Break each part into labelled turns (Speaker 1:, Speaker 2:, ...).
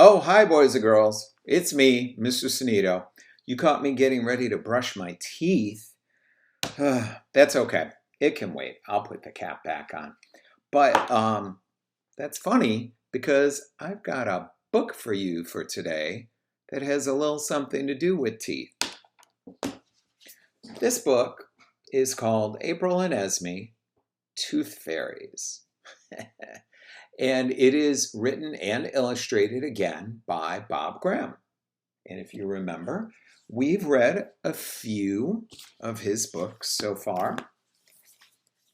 Speaker 1: Oh, hi, boys and girls. It's me, Mr. Sunito. You caught me getting ready to brush my teeth. That's okay. It can wait. I'll put the cap back on. But that's funny because I've got a book for you for today that has a little something to do with teeth. This book is called April and Esme, Tooth Fairies. And it is written and illustrated again by Bob Graham. And if you remember, we've read a few of his books so far.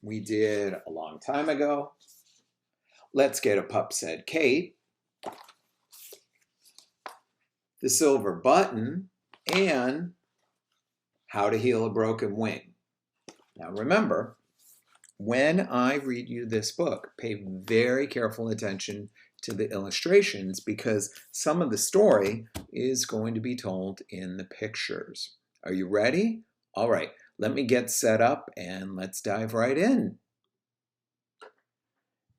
Speaker 1: We did a long time ago, Let's Get a Pup Said Kate, The Silver Button, and How to Heal a Broken Wing. Now remember, when I read you this book, pay very careful attention to the illustrations because some of the story is going to be told in the pictures. Are you ready? All right, let me get set up and let's dive right in.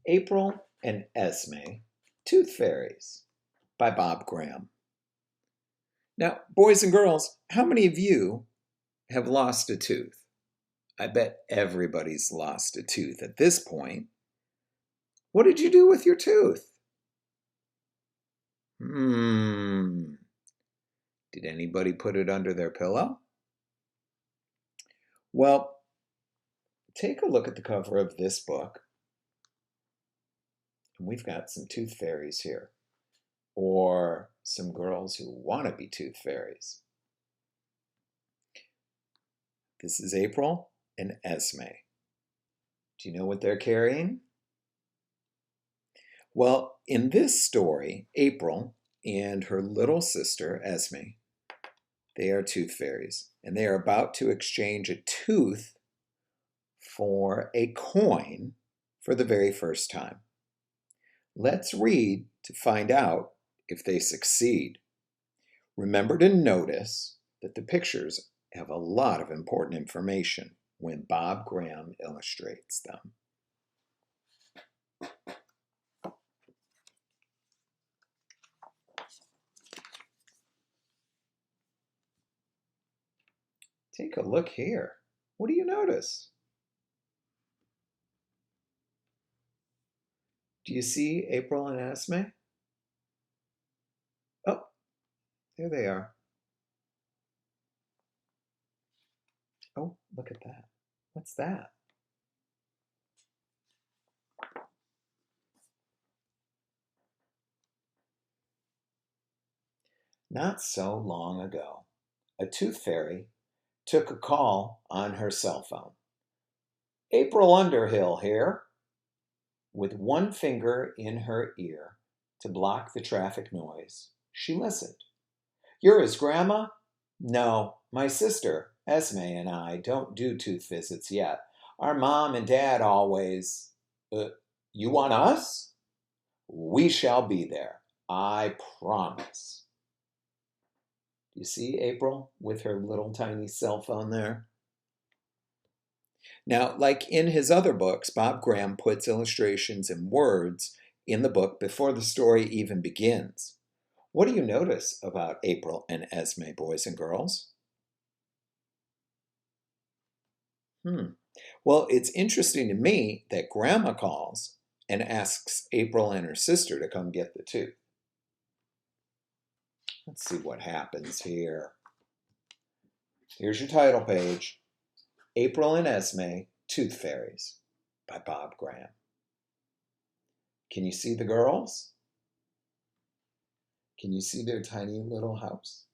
Speaker 1: April and Esme, Tooth Fairies by Bob Graham. Now, boys and girls, how many of you have lost a tooth? I bet everybody's lost a tooth at this point. What did you do with your tooth? Did anybody put it under their pillow? Well, take a look at the cover of this book. And we've got some tooth fairies here, or some girls who want to be tooth fairies. This is April and Esme. Do you know what they're carrying? Well, in this story, April and her little sister, Esme, they are tooth fairies, and they are about to exchange a tooth for a coin for the very first time. Let's read to find out if they succeed. Remember to notice that the pictures have a lot of important information when Bob Graham illustrates them. Take a look here. What do you notice? Do you see April and Esme? Oh, there they are. Oh, look at that. What's that? Not so long ago, a tooth fairy took a call on her cell phone. April Underhill here. With one finger in her ear to block the traffic noise, she listened. You're his grandma? No, my sister, Esme, and I don't do tooth visits yet. Our mom and dad always... You want us? We shall be there. I promise. You see April with her little tiny cell phone there? Now, like in his other books, Bob Graham puts illustrations and words in the book before the story even begins. What do you notice about April and Esme, boys and girls? Well, it's interesting to me that Grandma calls and asks April and her sister to come get the tooth. Let's see what happens here. Here's your title page. April and Esme, Tooth Fairies by Bob Graham. Can you see the girls? Can you see their tiny little house?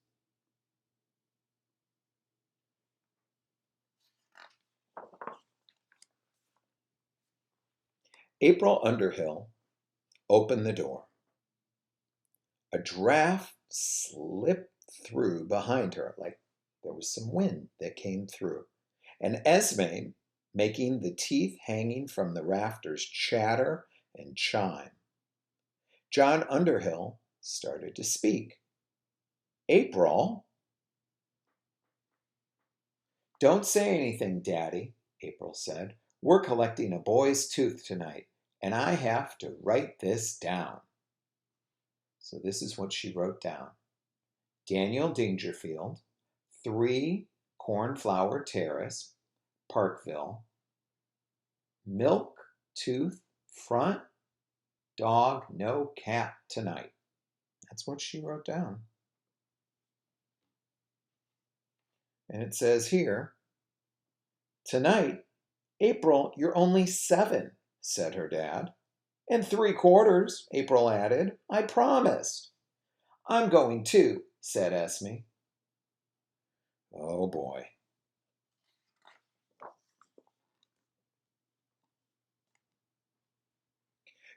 Speaker 1: April Underhill opened the door. A draft slipped through behind her, like there was some wind that came through. And Esme, making the teeth hanging from the rafters chatter and chime. John Underhill started to speak. April? Don't say anything, Daddy, April said. We're collecting a boy's tooth tonight, and I have to write this down. So this is what she wrote down. Daniel Dangerfield, 3 Cornflower Terrace, Parkville, milk, tooth, front, dog, no cat tonight. That's what she wrote down. And it says here, tonight, April, you're only 7, said her dad. And 3/4, April added. I promised. I'm going too, said Esme. Oh boy.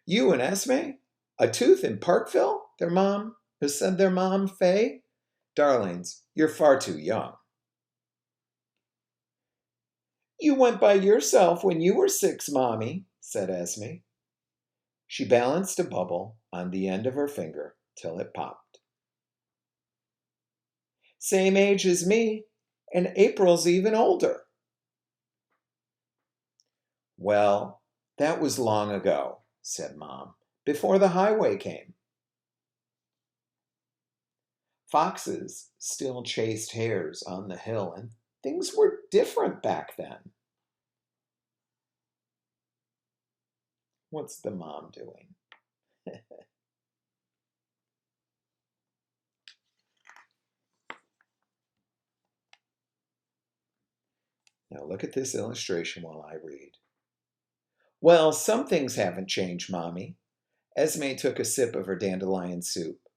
Speaker 1: You and Esme? A tooth in Parkville? Said their mom, Faye. Darlings, you're far too young. You went by yourself when you were 6, Mommy, said Esme. She balanced a bubble on the end of her finger till it popped. Same age as me, and April's even older. Well, that was long ago, said Mom, before the highway came. Foxes still chased hares on the hill, and things were different back then. What's the mom doing? Now look at this illustration while I read. Well, some things haven't changed, Mommy. Esme took a sip of her dandelion soup.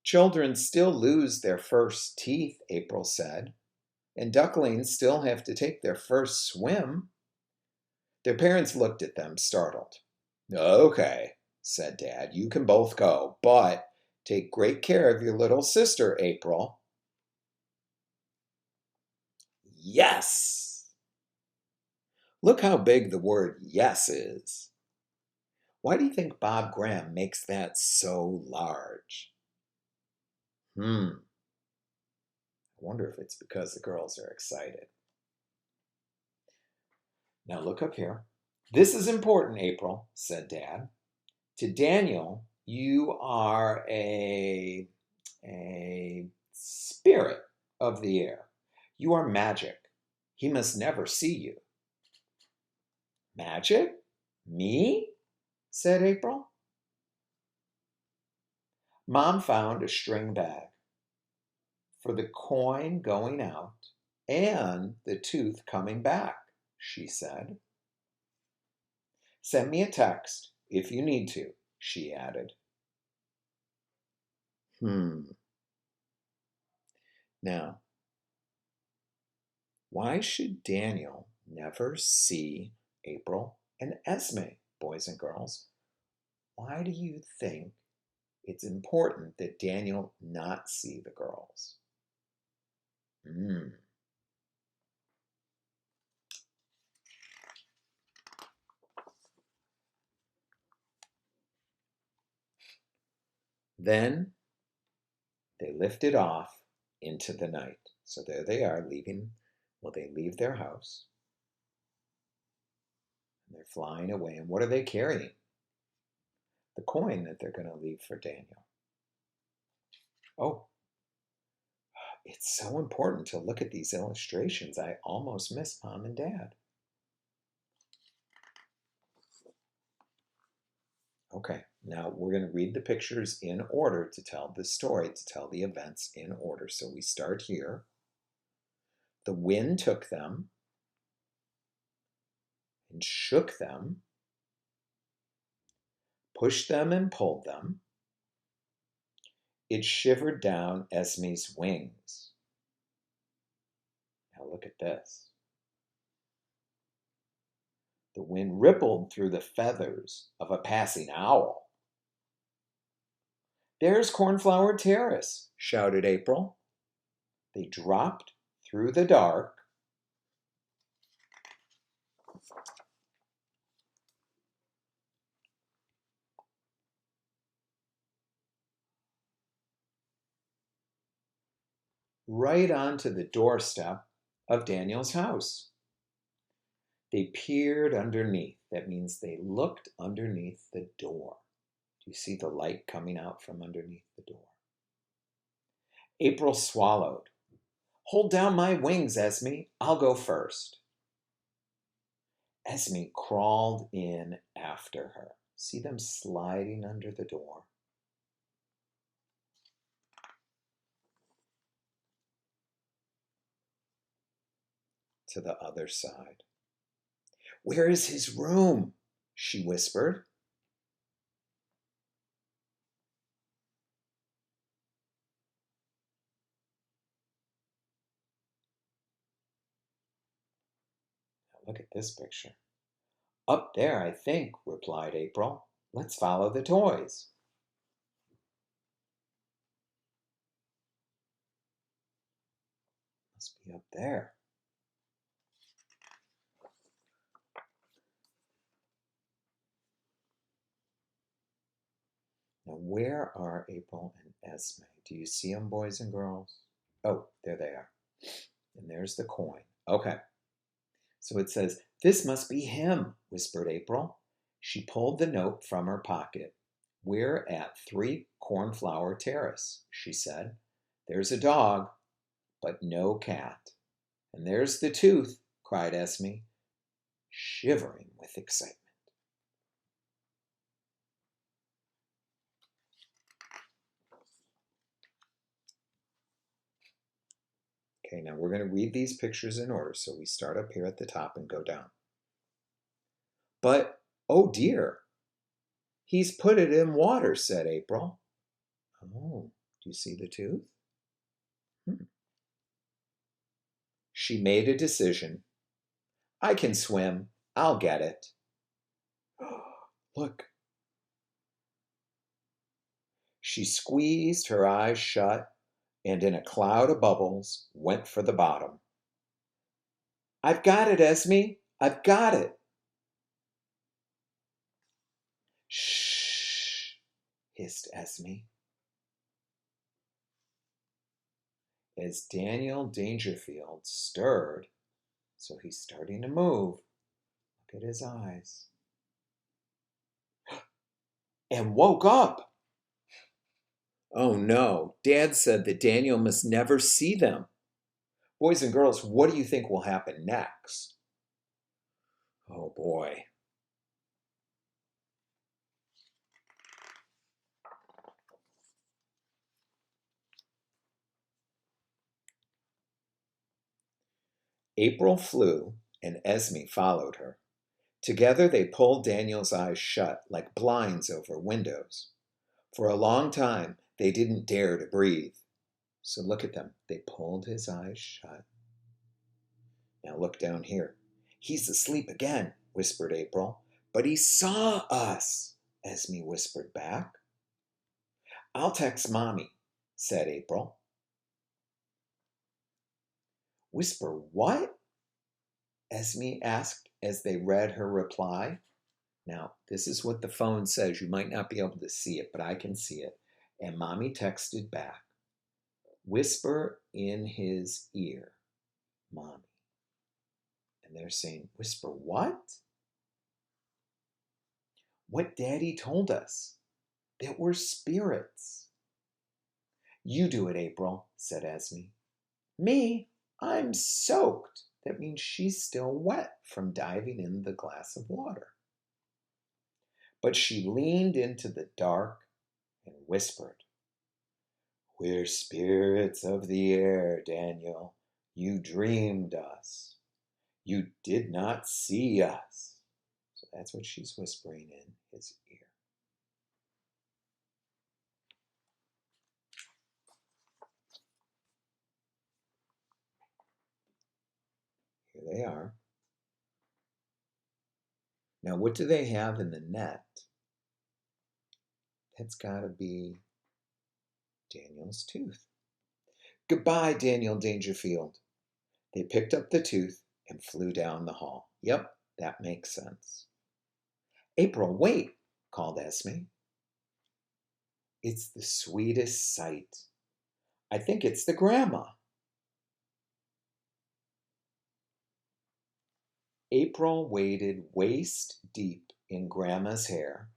Speaker 1: Children still lose their first teeth, April said, and ducklings still have to take their first swim. Their parents looked at them, startled. Okay, said Dad, you can both go, but take great care of your little sister, April. Yes! Look how big the word yes is. Why do you think Bob Graham makes that so large? I wonder if it's because the girls are excited. Now look up here. This is important, April, said Dad. To Daniel, you are a spirit of the air. You are magic. He must never see you. Magic? Me? Said April. Mom found a string bag for the coin going out and the tooth coming back, she said. Send me a text if you need to, she added. Now, why should Daniel never see April and Esme, boys and girls? Why do you think it's important that Daniel not see the girls? Then they lifted off into the night. So there they are leaving. Well, they leave their house. And they're flying away. And what are they carrying? The coin that they're going to leave for Daniel. Oh, it's so important to look at these illustrations. I almost missed Mom and Dad. Okay, now we're going to read the pictures in order to tell the story, to tell the events in order. So we start here. The wind took them and shook them, pushed them and pulled them. It shivered down Esme's wings. Now look at this. The wind rippled through the feathers of a passing owl. There's Cornflower Terrace, shouted April. They dropped through the dark. Right onto the doorstep of Daniel's house. They peered underneath. That means they looked underneath the door. Do you see the light coming out from underneath the door? April swallowed. Hold down my wings, Esme. I'll go first. Esme crawled in after her. See them sliding under the door? To the other side. Where is his room? She whispered. Now look at this picture. Up there, I think, replied April. Let's follow the toys. Must be up there. Now, where are April and Esme? Do you see them, boys and girls? Oh, there they are. And there's the coin. Okay. So it says, this must be him, whispered April. She pulled the note from her pocket. We're at 3 Cornflower Terrace, she said. There's a dog, but no cat. And there's the tooth, cried Esme, shivering with excitement. Okay, now we're going to read these pictures in order. So we start up here at the top and go down. But, oh dear, he's put it in water, said April. Oh, do you see the tooth? She made a decision. I can swim. I'll get it. Look. She squeezed her eyes shut and in a cloud of bubbles went for the bottom. I've got it, Esme. I've got it. Shh, hissed Esme. As Daniel Dangerfield stirred, so he's starting to move, look at his eyes, and woke up. Oh no, Dad said that Daniel must never see them. Boys and girls, what do you think will happen next? Oh boy. April flew, and Esme followed her. Together they pulled Daniel's eyes shut like blinds over windows. For a long time they didn't dare to breathe. So look at them. They pulled his eyes shut. Now look down here. He's asleep again, whispered April. But he saw us, Esme whispered back. I'll text Mommy, said April. Whisper what? Esme asked as they read her reply. Now, this is what the phone says. You might not be able to see it, but I can see it. And Mommy texted back. Whisper in his ear, Mommy. And they're saying, whisper what? What Daddy told us, that we're spirits. You do it, April, said Esme. Me? I'm soaked. That means she's still wet from diving in the glass of water. But she leaned into the dark and whispered, we're spirits of the air, Daniel. You dreamed us. You did not see us. So that's what she's whispering in his ear. Here they are. Now, what do they have in the net? That's got to be Daniel's tooth. Goodbye, Daniel Dangerfield. They picked up the tooth and flew down the hall. Yep, that makes sense. April, wait, called Esme. It's the sweetest sight. I think it's the grandma. April waded waist deep in Grandma's hair.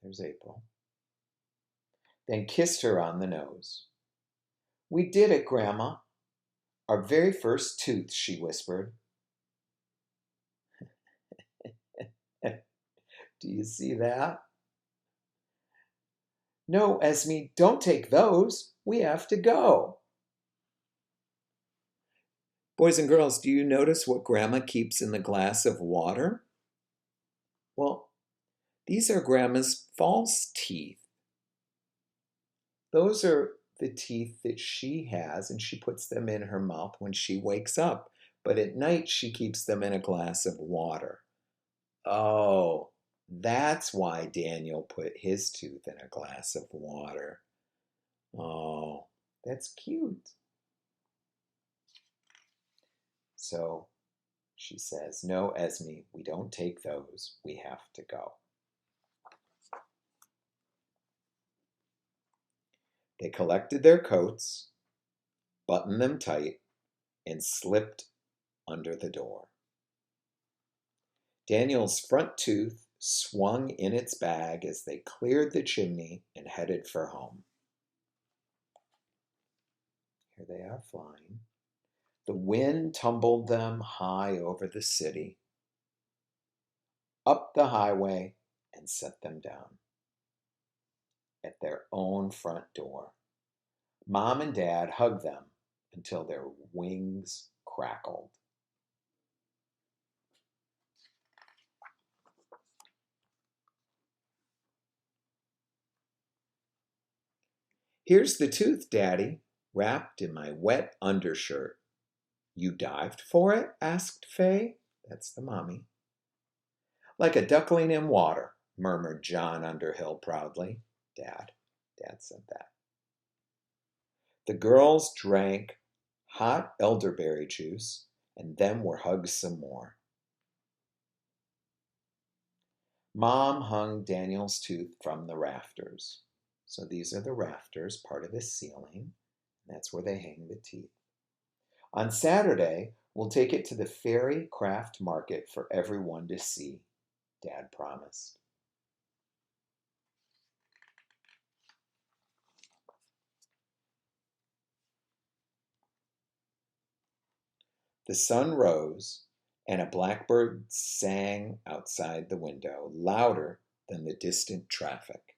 Speaker 1: There's April. Then kissed her on the nose. "We did it, Grandma. Our very first tooth," she whispered. Do you see that? "No, Esme, don't take those. We have to go." Boys and girls, do you notice what Grandma keeps in the glass of water? Well, these are Grandma's false teeth. Those are the teeth that she has, and she puts them in her mouth when she wakes up. But at night, she keeps them in a glass of water. Oh, that's why Daniel put his tooth in a glass of water. Oh, that's cute. So she says, "No, Esme, we don't take those. We have to go." They collected their coats, buttoned them tight, and slipped under the door. Daniel's front tooth swung in its bag as they cleared the chimney and headed for home. Here they are flying. The wind tumbled them high over the city, up the highway, and set them down at their own front door. Mom and Dad hugged them until their wings crackled. "Here's the tooth, Daddy, wrapped in my wet undershirt." "You dived for it?" asked Faye. That's the mommy. "Like a duckling in water," murmured John Underhill proudly. Dad said that. The girls drank hot elderberry juice and then were hugged some more. Mom hung Daniel's tooth from the rafters. So these are the rafters, part of the ceiling. That's where they hang the teeth. "On Saturday, we'll take it to the fairy craft market for everyone to see," Dad promised. The sun rose, and a blackbird sang outside the window, louder than the distant traffic.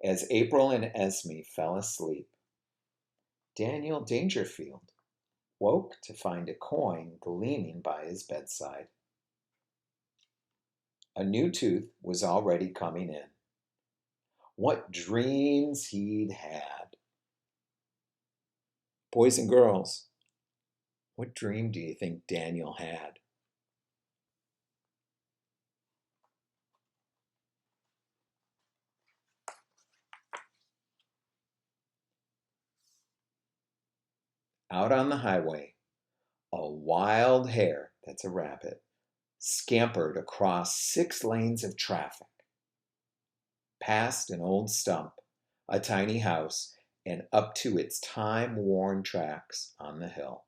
Speaker 1: As April and Esme fell asleep, Daniel Dangerfield woke to find a coin gleaming by his bedside. A new tooth was already coming in. What dreams he'd had! Boys and girls, what dream do you think Daniel had? Out on the highway, a wild hare, that's a rabbit, scampered across 6 lanes of traffic, past an old stump, a tiny house, and up to its time-worn tracks on the hill.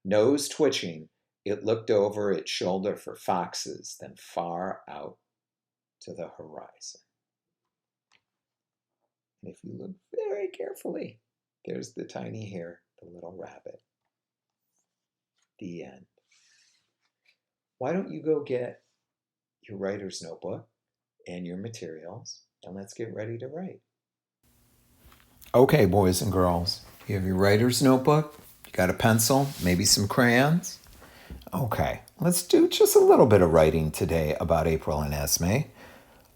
Speaker 1: Nose twitching, it looked over its shoulder for foxes, then far out to the horizon. And if you look very carefully, there's the tiny hare, the little rabbit. The end. Why don't you go get your writer's notebook and your materials, and let's get ready to write. Okay, boys and girls, you have your writer's notebook, you got a pencil, maybe some crayons. Okay, let's do just a little bit of writing today about April and Esme.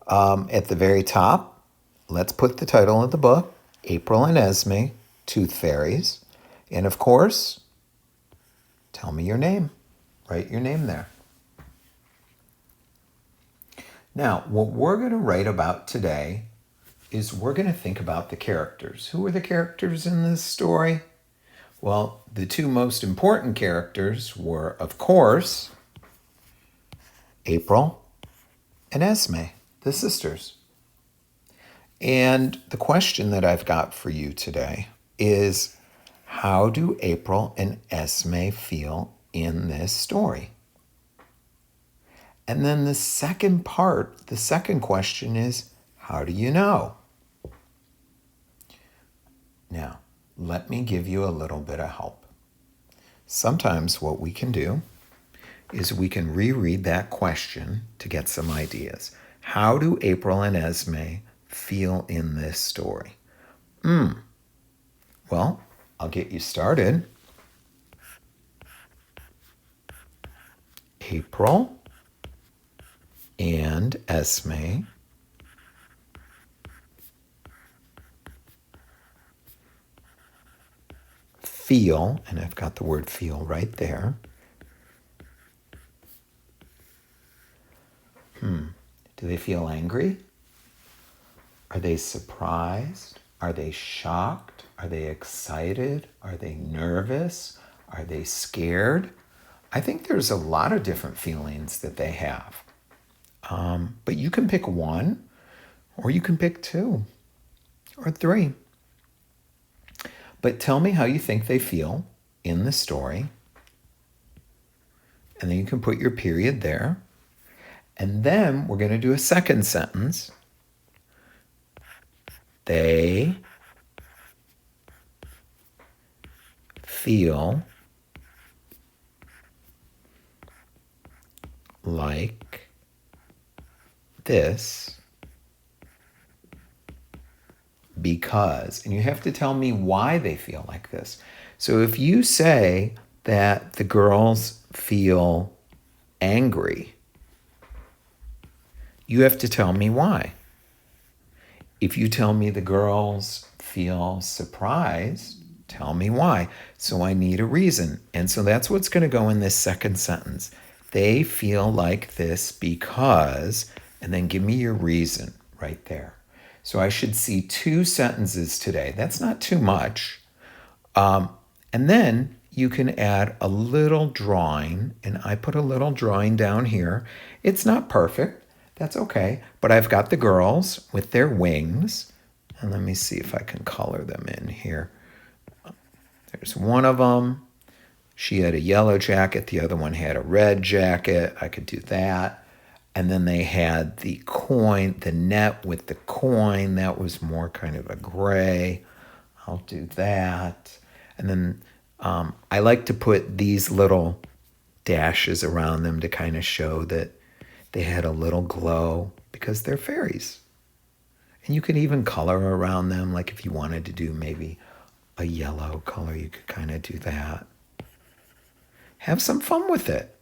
Speaker 1: At the very top, let's put the title of the book, April and Esme, Tooth Fairies. And of course, tell me your name. Write your name there. Now, what we're going to write about today is we're going to think about the characters. Who are the characters in this story? Well, the 2 most important characters were, of course, April and Esme, the sisters. And the question that I've got for you today is, how do April and Esme feel in this story? And then the second part, the second question is, how do you know? Now, let me give you a little bit of help. Sometimes what we can do is we can reread that question to get some ideas. How do April and Esme feel in this story? Well, I'll get you started. April and Esme feel, and I've got the word feel right there. Do they feel angry? Are they surprised? Are they shocked? Are they excited? Are they nervous? Are they scared? I think there's a lot of different feelings that they have. But you can pick one, or you can pick two, or three. But tell me how you think they feel in the story. And then you can put your period there. And then we're going to do a second sentence. They feel like this because, and you have to tell me why they feel like this. So if you say that the girls feel angry, you have to tell me why. If you tell me the girls feel surprised, tell me why. So I need a reason. And so that's what's going to go in this second sentence. They feel like this because, and then give me your reason right there. So I should see 2 sentences today. That's not too much. And then you can add a little drawing, and I put a little drawing down here. It's not perfect. That's okay. But I've got the girls with their wings. And let me see if I can color them in here. There's one of them. She had a yellow jacket. The other one had a red jacket. I could do that. And then they had the coin, the net with the coin. That was more kind of a gray. I'll do that. And then I like to put these little dashes around them to kind of show that they had a little glow because they're fairies. And you can even color around them. Like if you wanted to do maybe a yellow color, you could kind of do that. Have some fun with it.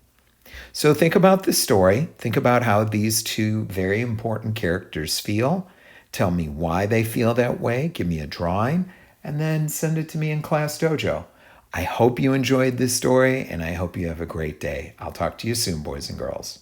Speaker 1: So think about this story. Think about how these 2 very important characters feel. Tell me why they feel that way. Give me a drawing. And then send it to me in ClassDojo. I hope you enjoyed this story, and I hope you have a great day. I'll talk to you soon, boys and girls.